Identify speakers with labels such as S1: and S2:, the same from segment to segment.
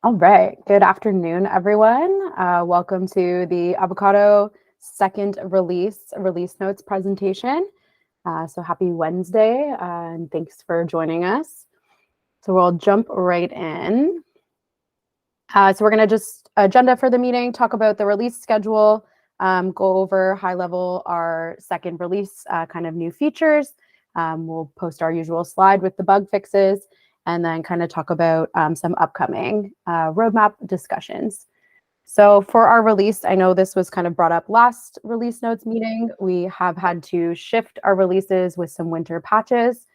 S1: All right. Good afternoon, everyone. Welcome to the Avocado second release notes presentation. So happy Wednesday, and thanks for joining us. So we'll jump right in. So we're going to just agenda for the meeting, talk about the release schedule, go over high level our second release kind of new features. We'll post our usual slide with the bug fixes, and then kind of talk about some upcoming roadmap discussions. So for our release, I know this was kind of brought up last release notes meeting. We have had to shift our releases with some winter patches.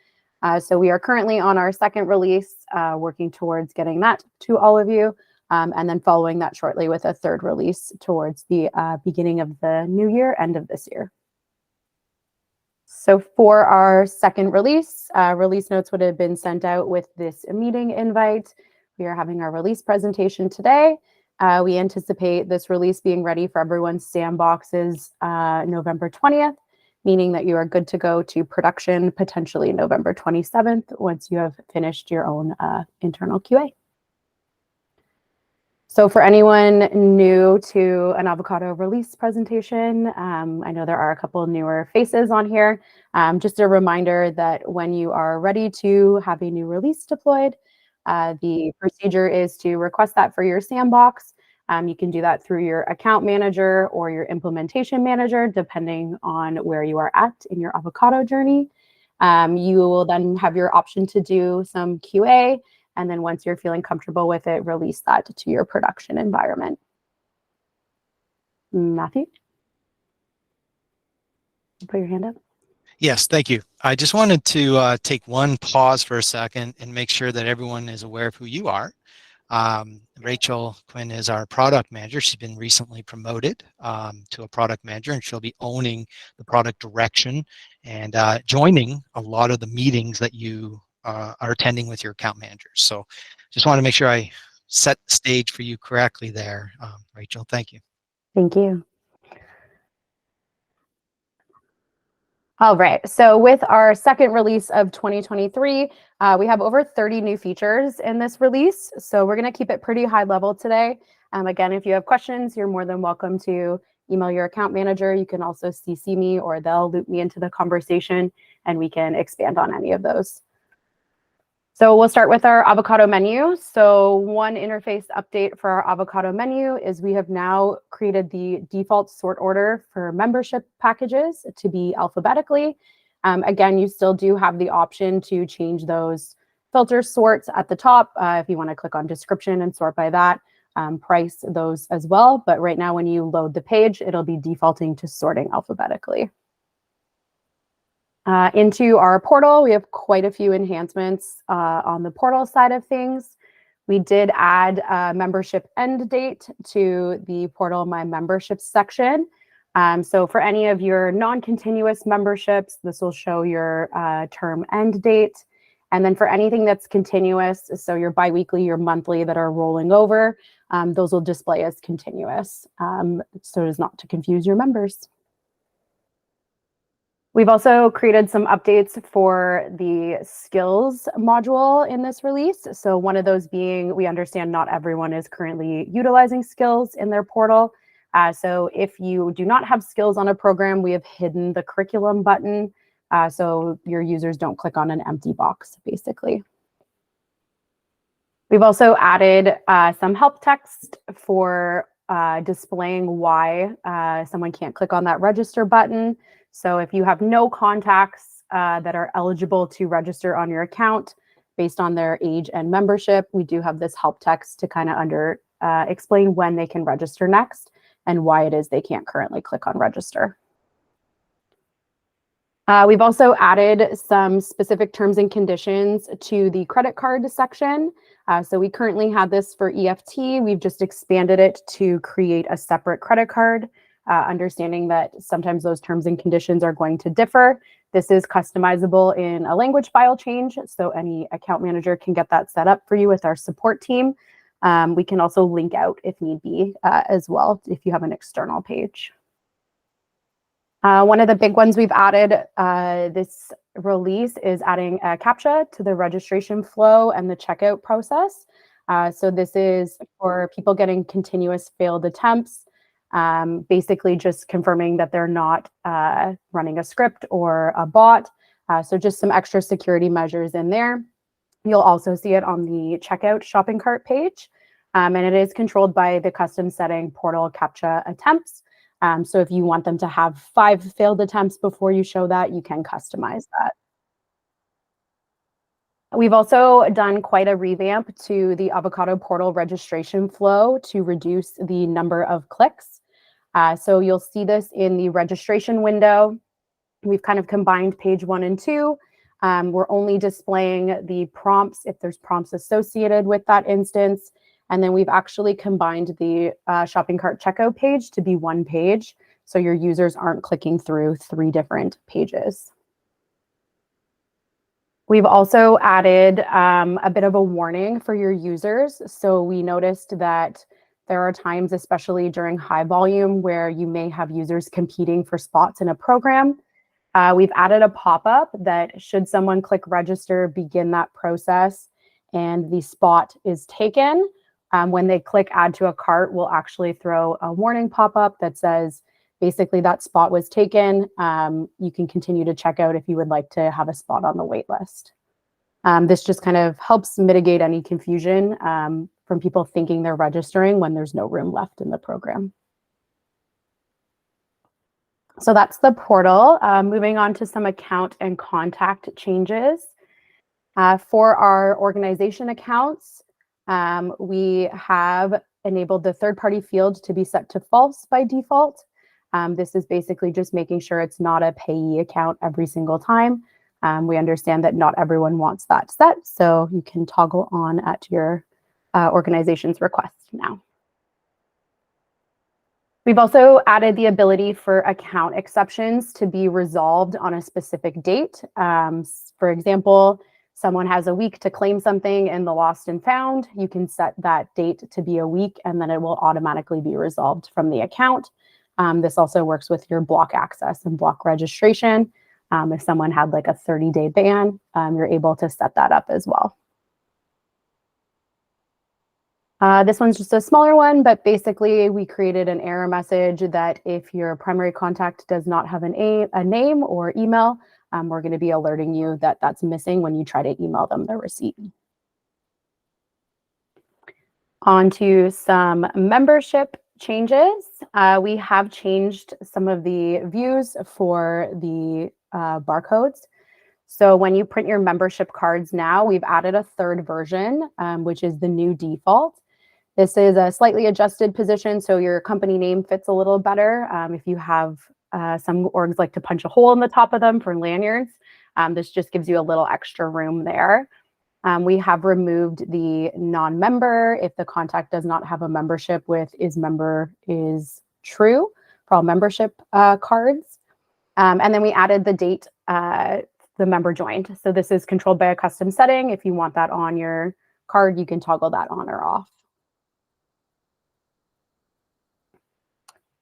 S1: So we are currently on our second release, working towards getting that to all of you. And then following that shortly with a third release towards the beginning of the new year, end of this year. So for our second release, release notes would have been sent out with this meeting invite. We are having our release presentation today. We anticipate this release being ready for everyone's sandboxes November 20th, meaning that you are good to go to production potentially November 27th once you have finished your own internal QA. So for anyone new to an Avocado release presentation, I know there are a couple newer faces on here. Just a reminder that when you are ready to have a new release deployed, the procedure is to request that for your sandbox. You can do that through your account manager or your implementation manager, depending on where you are at in your Avocado journey. You will then have your option to do some QA. And then once you're feeling comfortable with it, release that to your production environment. Matthew? Put your hand up.
S2: Yes, thank you. I just wanted to take one pause for a second and make sure that everyone is aware of who you are. Rachel Quinn is our product manager. She's been recently promoted to a product manager, and she'll be owning the product direction and joining a lot of the meetings that you are attending with your account managers. So just want to make sure I set the stage for you correctly there, Rachel. Thank you.
S1: Thank you. All right, so with our second release of 2023, we have over 30 new features in this release. So we're gonna keep it pretty high level today. Again, if you have questions, you're more than welcome to email your account manager. You can also CC me or they'll loop me into the conversation and we can expand on any of those. So we'll start with our Avocado menu. So one interface update for our Avocado menu is we have now created the default sort order for membership packages to be alphabetically. Again, you still do have the option to change those filter sorts at the top if you want to click on description and sort by that, price those as well. But right now when you load the page, it'll be defaulting to sorting alphabetically. Into our portal, we have quite a few enhancements on the portal side of things. We did add a membership end date to the portal My Memberships section. So for any of your non-continuous memberships, this will show your term end date. And then for anything that's continuous, so your biweekly, your monthly that are rolling over, those will display as continuous, so as not to confuse your members. We've also created some updates for the skills module in this release. So one of those being, we understand not everyone is currently utilizing skills in their portal. So if you do not have skills on a program, we have hidden the curriculum button. So your users don't click on an empty box, basically. We've also added some help text for displaying why someone can't click on that register button. So if you have no contacts that are eligible to register on your account based on their age and membership, we do have this help text to kind of explain when they can register next and why it is they can't currently click on register. We've also added some specific terms and conditions to the credit card section. So we currently have this for EFT. We've just expanded it to create a separate credit card, understanding that sometimes those terms and conditions are going to differ. This is customizable in a language file change, so any account manager can get that set up for you with our support team. We can also link out if need be as well if you have an external page. One of the big ones we've added this release is adding a CAPTCHA to the registration flow and the checkout process. So this is for people getting continuous failed attempts, basically just confirming that they're not running a script or a bot. So just some extra security measures in there. You'll also see it on the checkout shopping cart page. And it is controlled by the custom setting portal CAPTCHA attempts. So if you want them to have 5 failed attempts before you show that, you can customize that. We've also done quite a revamp to the Avocado portal registration flow to reduce the number of clicks. So you'll see this in the registration window. We've kind of combined page 1 and 2. We're only displaying the prompts if there's prompts associated with that instance. And then we've actually combined the shopping cart checkout page to be one page, so your users aren't clicking through 3 different pages. We've also added a bit of a warning for your users. So we noticed that there are times, especially during high volume, where you may have users competing for spots in a program. We've added a pop-up that should someone click register, begin that process, and the spot is taken, when they click add to a cart, we'll actually throw a warning pop-up that says, basically that spot was taken. You can continue to check out if you would like to have a spot on the wait list. This just kind of helps mitigate any confusion from people thinking they're registering when there's no room left in the program. So that's the portal. Moving on to some account and contact changes. For our organization accounts, we have enabled the third-party field to be set to false by default. This is basically just making sure it's not a payee account every single time. We understand that not everyone wants that set, so you can toggle on at your organization's request now. We've also added the ability for account exceptions to be resolved on a specific date. For example, someone has a week to claim something in the lost and found. You can set that date to be a week, and then it will automatically be resolved from the account. This also works with your block access and block registration. If someone had like a 30-day ban, you're able to set that up as well. This one's just a smaller one, but basically we created an error message that if your primary contact does not have a name or email, we're going to be alerting you that that's missing when you try to email them the receipt. On to some membership changes. We have changed some of the views for the barcodes. So when you print your membership cards now, we've added a 3rd version, which is the new default. This is a slightly adjusted position, so your company name fits a little better. If you have some orgs like to punch a hole in the top of them for lanyards, this just gives you a little extra room there. We have removed the non-member if the contact does not have a membership with is member is true for all membership cards. And then we added the date the member joined. So this is controlled by a custom setting. If you want that on your card, you can toggle that on or off.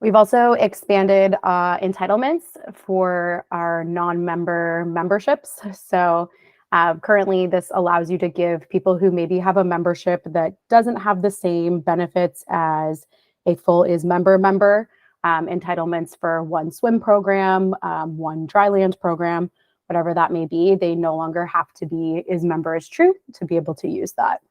S1: We've also expanded entitlements for our non-member memberships. So currently this allows you to give people who maybe have a membership that doesn't have the same benefits as a full is member entitlements for one swim program, one dryland program, whatever that may be. They no longer have to be is member is true to be able to use that.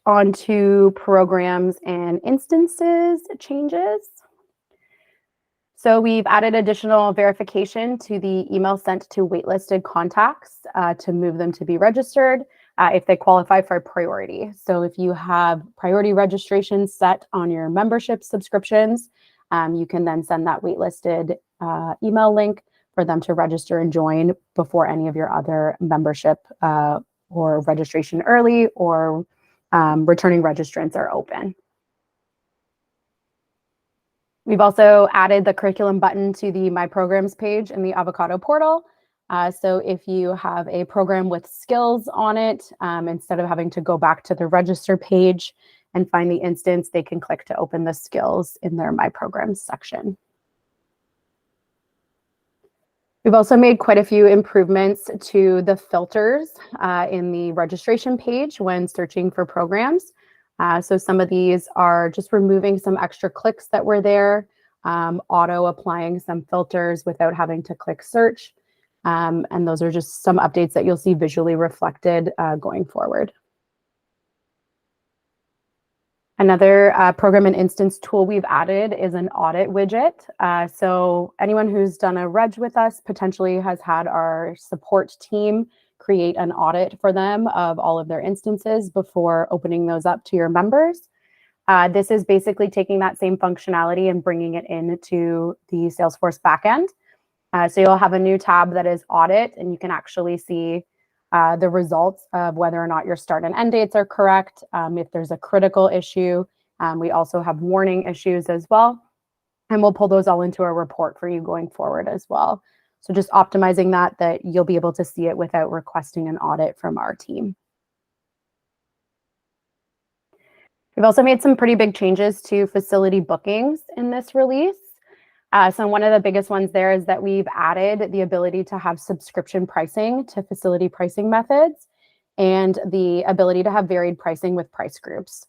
S1: On to programs and instances changes. So we've added additional verification to the email sent to waitlisted contacts to move them to be registered if they qualify for priority. So if you have priority registration set on your membership subscriptions, you can then send that waitlisted email link for them to register and join before any of your other membership or registration early or returning registrants are open. We've also added the curriculum button to the My Programs page in the Avocado portal. So if you have a program with skills on it, instead of having to go back to the register page and find the instance, they can click to open the skills in their My Programs section. We've also made quite a few improvements to the filters in the registration page when searching for programs. So some of these are just removing some extra clicks that were there, auto applying some filters without having to click search. And those are just some updates that you'll see visually reflected going forward. Another program and instance tool we've added is an audit widget. So anyone who's done a reg with us potentially has had our support team create an audit for them of all of their instances before opening those up to your members. This is basically taking that same functionality and bringing it into the Salesforce backend. So you'll have a new tab that is audit, and you can actually see the results of whether or not your start and end dates are correct. If there's a critical issue, we also have warning issues as well. And we'll pull those all into a report for you going forward as well. So just optimizing that you'll be able to see it without requesting an audit from our team. We've also made some pretty big changes to facility bookings in this release. So one of the biggest ones there is that we've added the ability to have subscription pricing to facility pricing methods and the ability to have varied pricing with price groups.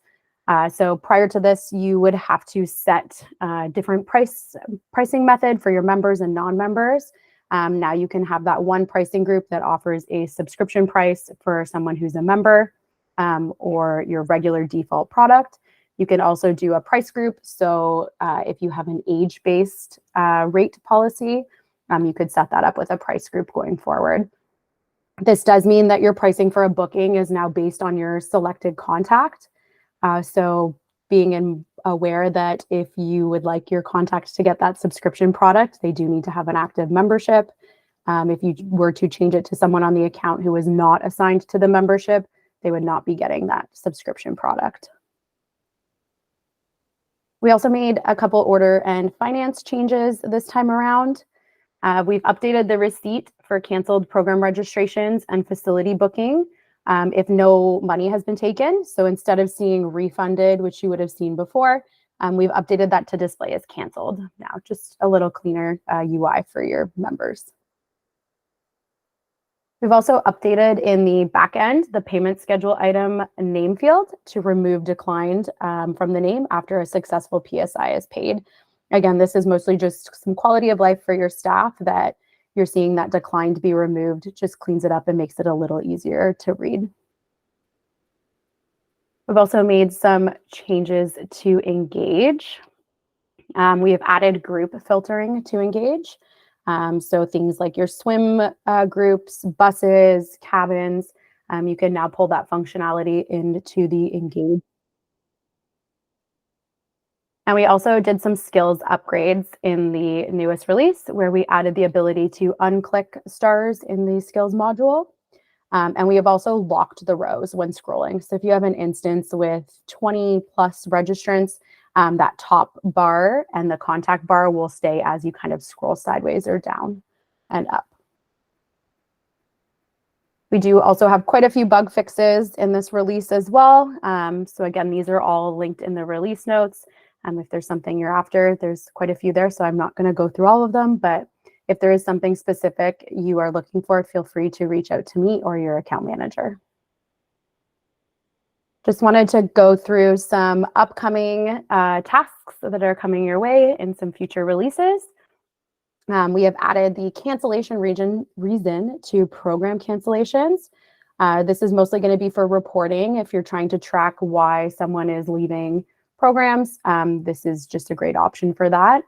S1: So prior to this, you would have to set different pricing method for your members and non-members. Now you can have that one pricing group that offers a subscription price for someone who's a member or your regular default product. You can also do a price group. So if you have an age-based rate policy, you could set that up with a price group going forward. This does mean that your pricing for a booking is now based on your selected contact. So being aware that if you would like your contact to get that subscription product, they do need to have an active membership. If you were to change it to someone on the account who was not assigned to the membership, they would not be getting that subscription product. We also made a couple order and finance changes this time around. We've updated the receipt for canceled program registrations and facility booking if no money has been taken. So instead of seeing refunded, which you would have seen before, we've updated that to display as canceled now, just a little cleaner UI for your members. We've also updated in the back end the payment schedule item name field to remove declined from the name after a successful PSI is paid. Again, this is mostly just some quality of life for your staff that you're seeing that declined be removed. It just cleans it up and makes it a little easier to read. We've also made some changes to Engage. We have added group filtering to Engage. So things like your swim groups, buses, cabins, you can now pull that functionality into the Engage. And we also did some skills upgrades in the newest release where we added the ability to unclick stars in the skills module. And we have also locked the rows when scrolling. So if you have an instance with 20 plus registrants, that top bar and the contact bar will stay as you kind of scroll sideways or down and up. We do also have quite a few bug fixes in this release as well. So again, these are all linked in the release notes. If there's something you're after, there's quite a few there. So I'm not going to go through all of them, but if there is something specific you are looking for, feel free to reach out to me or your account manager. Just wanted to go through some upcoming tasks that are coming your way in some future releases. We have added the cancellation reason to program cancellations. This is mostly going to be for reporting if you're trying to track why someone is leaving programs. This is just a great option for that.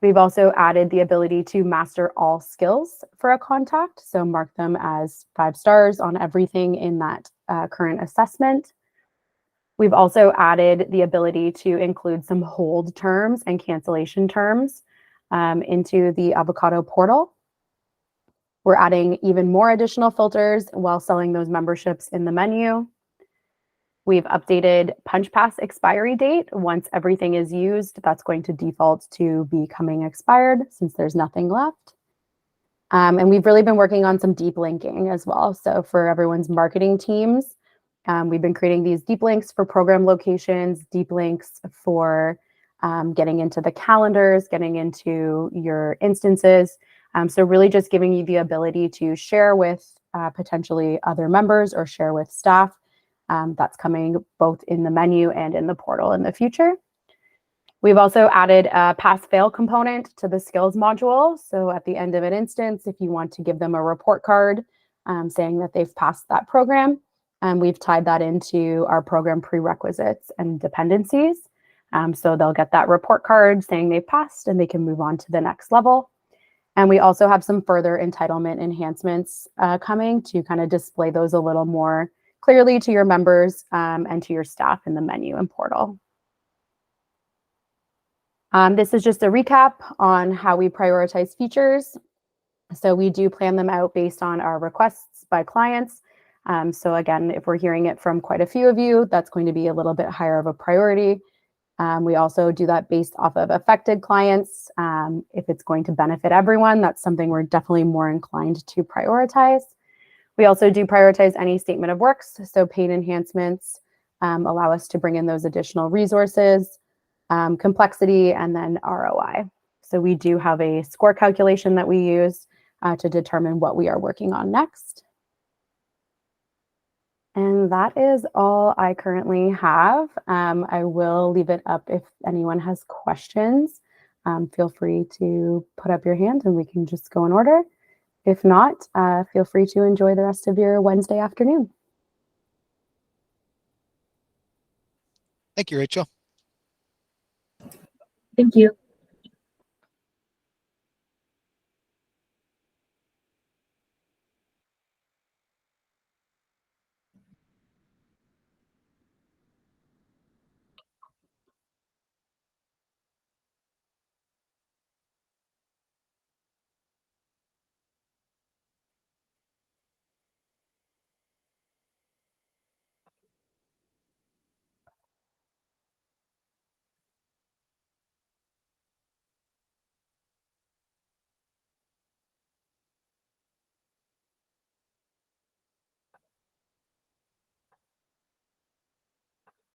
S1: We've also added the ability to master all skills for a contact, so mark them as 5 stars on everything in that current assessment. We've also added the ability to include some hold terms and cancellation terms into the Avocado portal. We're adding even more additional filters while selling those memberships in the menu. We've updated Punch Pass expiry date. Once everything is used, that's going to default to becoming expired since there's nothing left. And we've really been working on some deep linking as well. So for everyone's marketing teams, we've been creating these deep links for program locations, deep links for getting into the calendars, getting into your instances. So really just giving you the ability to share with potentially other members or share with staff. That's coming both in the menu and in the portal in the future. We've also added a pass-fail component to the skills module. So at the end of an instance, if you want to give them a report card saying that they've passed that program, we've tied that into our program prerequisites and dependencies. So they'll get that report card saying they've passed and they can move on to the next level. And we also have some further entitlement enhancements coming to kind of display those a little more clearly to your members and to your staff in the menu and portal. This is just a recap on how we prioritize features. So we do plan them out based on our requests by clients. So again, if we're hearing it from quite a few of you, that's going to be a little bit higher of a priority. We also do that based off of affected clients. If it's going to benefit everyone, that's something we're definitely more inclined to prioritize. We also do prioritize any statement of works. So paid enhancements allow us to bring in those additional resources, complexity, and then ROI. So we do have a score calculation that we use to determine what we are working on next. And that is all I currently have. I will leave it up if anyone has questions. Feel free to put up your hand and we can just go in order. If not, feel free to enjoy the rest of your Wednesday afternoon.
S2: Thank you, Rachel.
S3: Thank you.